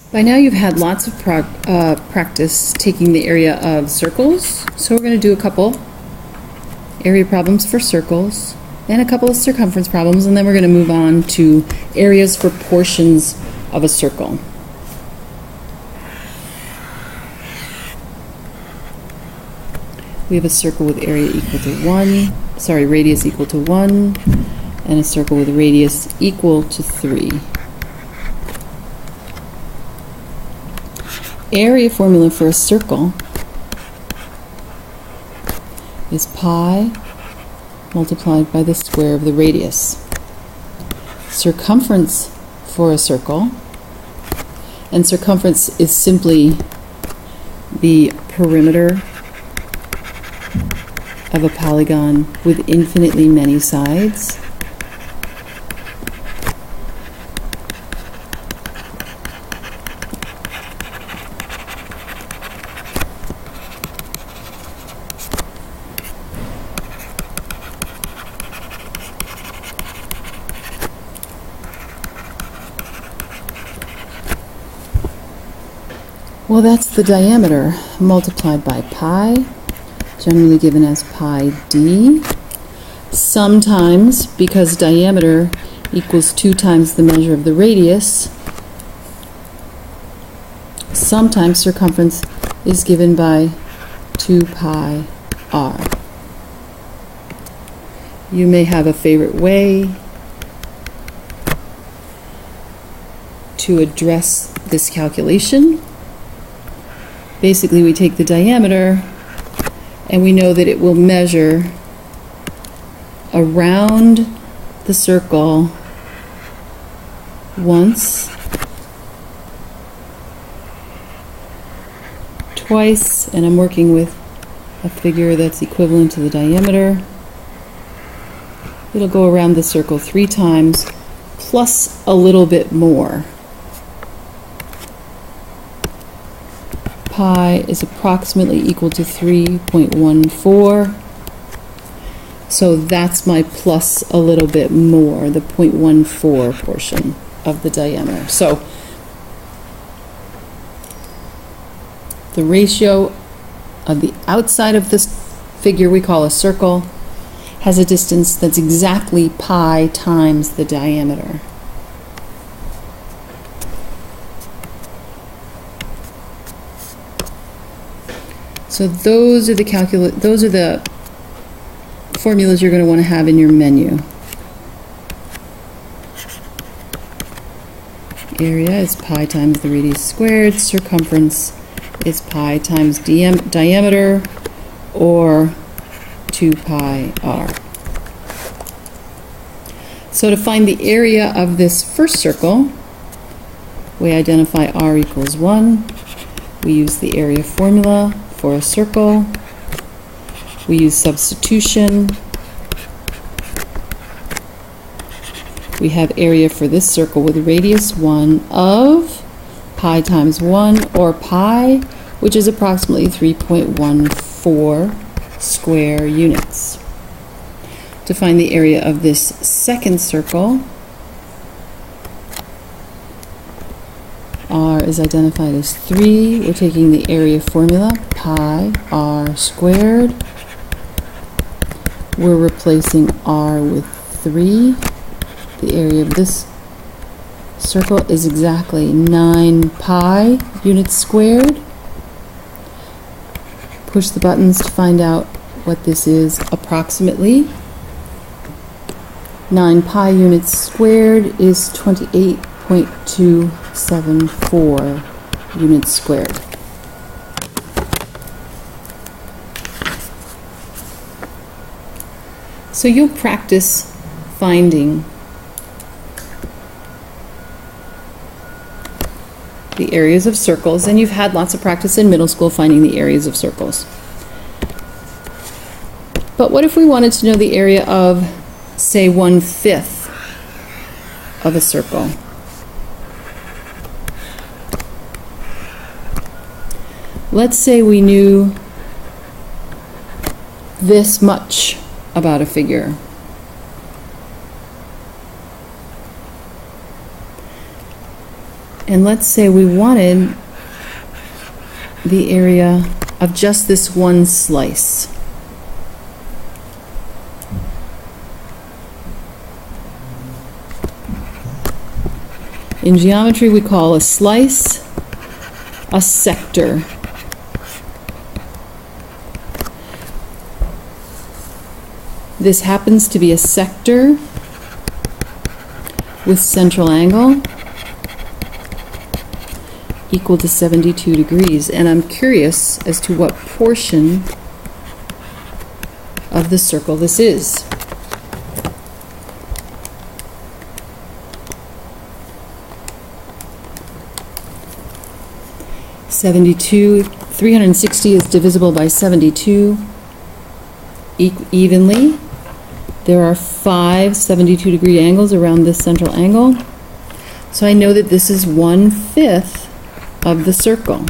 By now you've had lots of practice taking the area of circles, so we're going to do a couple area problems for circles and a couple of circumference problems, and then we're going to move on to areas for portions of a circle. We have a circle with area equal to radius equal to 1, and a circle with radius equal to 3. Area formula for a circle is pi multiplied by the square of the radius. Circumference for a circle, and circumference is simply the perimeter of a polygon with infinitely many sides. Well, that's the diameter multiplied by pi, generally given as pi d. Sometimes, because diameter equals 2 times the measure of the radius, sometimes circumference is given by 2 pi r. You may have a favorite way to address this calculation. Basically, we take the diameter and we know that it will measure around the circle once, twice, and I'm working with a figure that's equivalent to the diameter. It'll go around the circle 3 times, plus a little bit more. Pi is approximately equal to 3.14, so that's my plus a little bit more, the 0.14 portion of the diameter. So the ratio of the outside of this figure we call a circle has a distance that's exactly pi times the diameter. So those are the formulas you're going to want to have in your menu. Area is pi times the radius squared. Circumference is pi times diameter, or 2 pi r. So to find the area of this first circle, we identify r equals 1. We use the area formula for a circle. We use substitution. We have area for this circle with radius 1 of pi times 1, or pi, which is approximately 3.14 square units. To find the area of this second circle, r is identified as 3. We're taking the area formula, pi r squared. We're replacing r with 3. The area of this circle is exactly 9 pi units squared. Push the buttons to find out what this is approximately. 9 pi units squared is 28.274 units squared. So you'll practice finding the areas of circles, and you've had lots of practice in middle school finding the areas of circles. But what if we wanted to know the area of, say, 1/5 of a circle? Let's say we knew this much about a figure. And let's say we wanted the area of just this one slice. In geometry, we call a slice a sector. This happens to be a sector with central angle equal to 72 degrees. And I'm curious as to what portion of the circle this is. (72) 360 is divisible by 72 evenly. There are 5 72-degree angles around this central angle. So I know that this is 1/5 of the circle.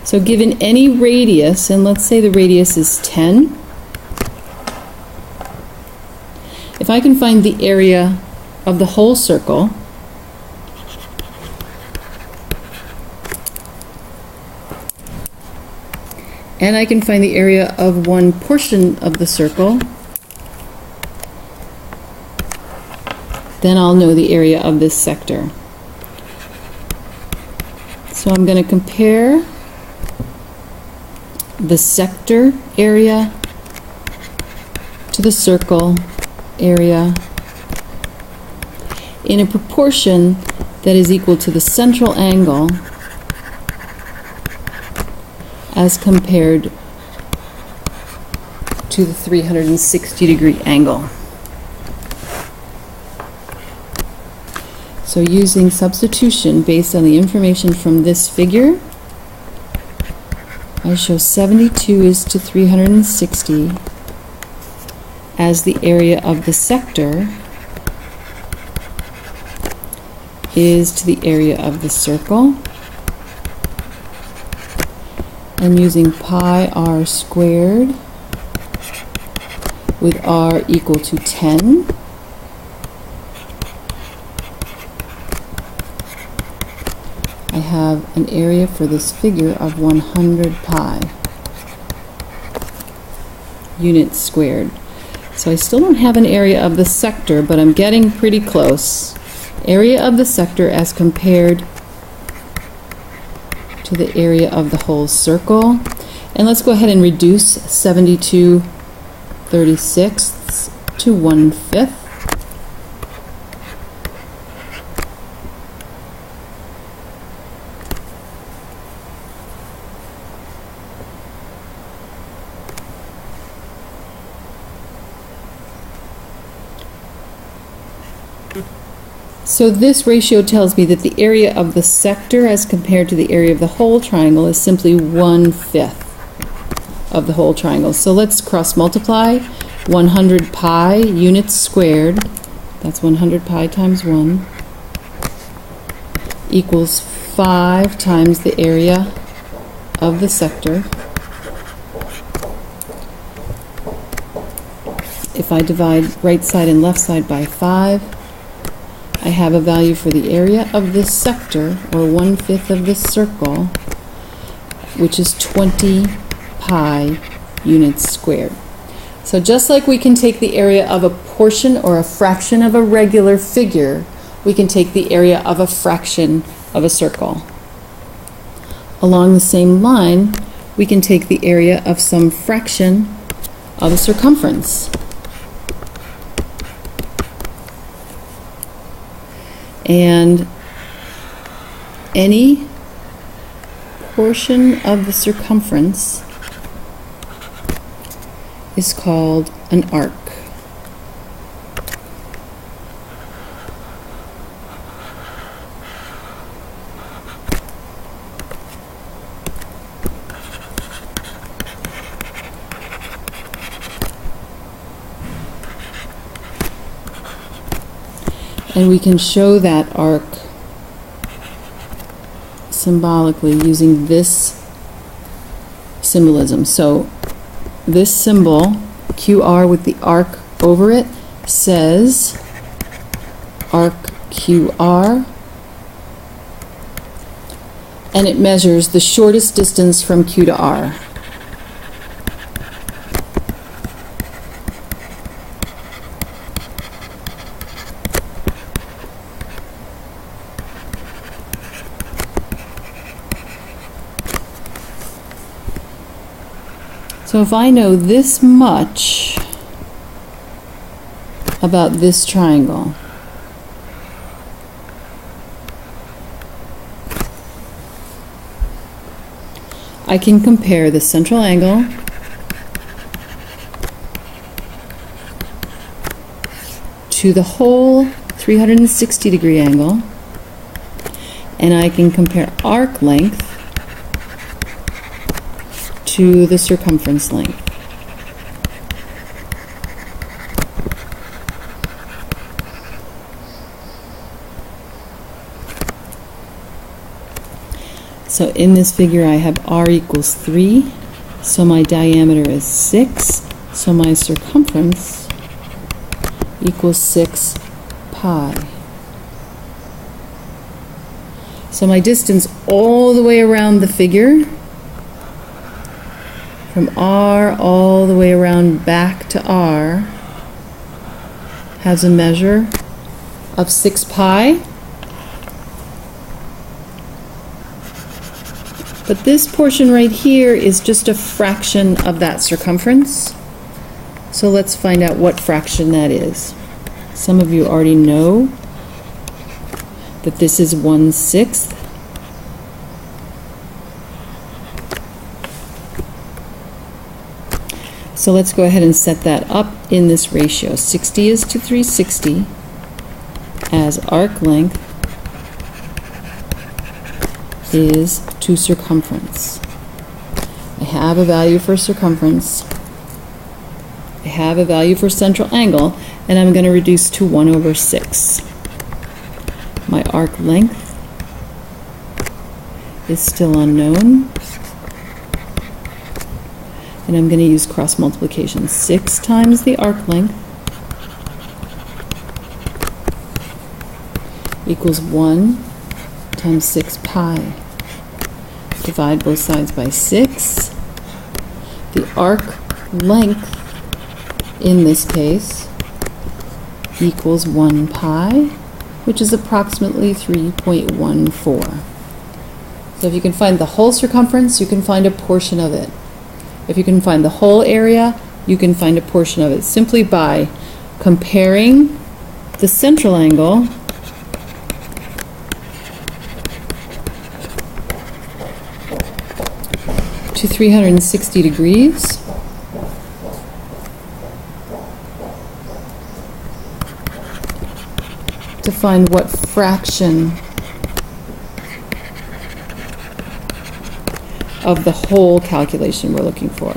So given any radius, and let's say the radius is 10, if I can find the area of the whole circle, and I can find the area of one portion of the circle, then I'll know the area of this sector. So I'm going to compare the sector area to the circle area in a proportion that is equal to the central angle as compared to the 360-degree angle. So using substitution based on the information from this figure, I show 72 is to 360 as the area of the sector is to the area of the circle. And using pi r squared with r equal to 10, I have an area for this figure of 100 pi units squared. So I still don't have an area of the sector, but I'm getting pretty close. Area of the sector as compared to the area of the whole circle. And let's go ahead and reduce 72/36 to 1/5. So this ratio tells me that the area of the sector as compared to the area of the whole triangle is simply 1/5 of the whole triangle. So let's cross multiply. 100 pi units squared, that's 100 pi times 1, equals 5 times the area of the sector. If I divide right side and left side by 5, I have a value for the area of this sector, or 1/5 of this circle, which is 20 pi units squared. So just like we can take the area of a portion or a fraction of a regular figure, we can take the area of a fraction of a circle. Along the same line, we can take the area of some fraction of a circumference. And any portion of the circumference is called an arc. And we can show that arc symbolically using this symbolism. So this symbol, QR with the arc over it, says arc QR, and it measures the shortest distance from Q to R. So if I know this much about this triangle, I can compare the central angle to the whole 360-degree angle, and I can compare arc length to the circumference length. So in this figure I have r equals 3, so my diameter is 6, so my circumference equals 6 pi. So my distance all the way around the figure, from R all the way around back to R, has a measure of 6 pi. But this portion right here is just a fraction of that circumference. So let's find out what fraction that is. Some of you already know that this is 1/6. So let's go ahead and set that up in this ratio. 60 is to 360 as arc length is to circumference. I have a value for circumference. I have a value for central angle, and I'm going to reduce to 1/6. My arc length is still unknown, and I'm going to use cross multiplication. 6 times the arc length equals 1 times 6 pi. Divide both sides by 6. The arc length in this case equals 1 pi, which is approximately 3.14. So if you can find the whole circumference, you can find a portion of it. If you can find the whole area, you can find a portion of it simply by comparing the central angle to 360 degrees to find what fraction of the whole calculation we're looking for.